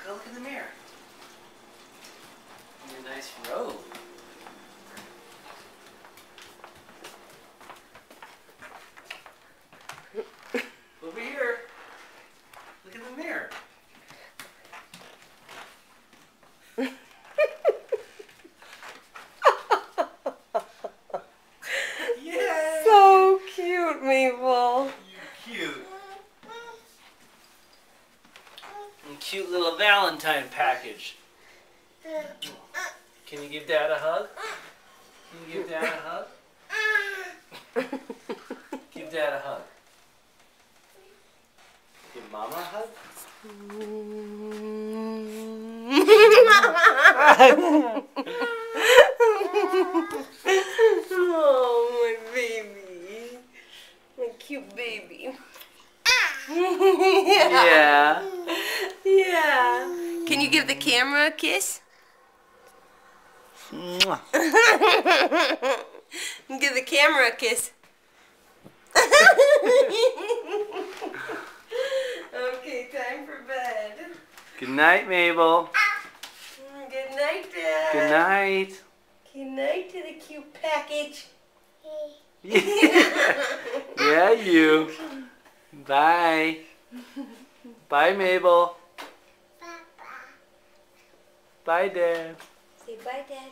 Go look in the mirror. Your nice robe. Over here. Look in the mirror. Yay! So cute, Mabel. You're cute. And cute little Valentine package. Can you give Dad a hug? Can you give Dad a hug? Give Dad a hug. Give Mama a hug? Oh, my baby. My cute baby. Yeah. Yeah. Can you give the camera a kiss? Mwah. Give the camera a kiss. Okay, time for bed. Good night, Mabel. Good night, Dad. Good night. Good night to the cute package. Yeah, you. Bye. Bye, Mabel. Bye, Dad. Say bye, Dad.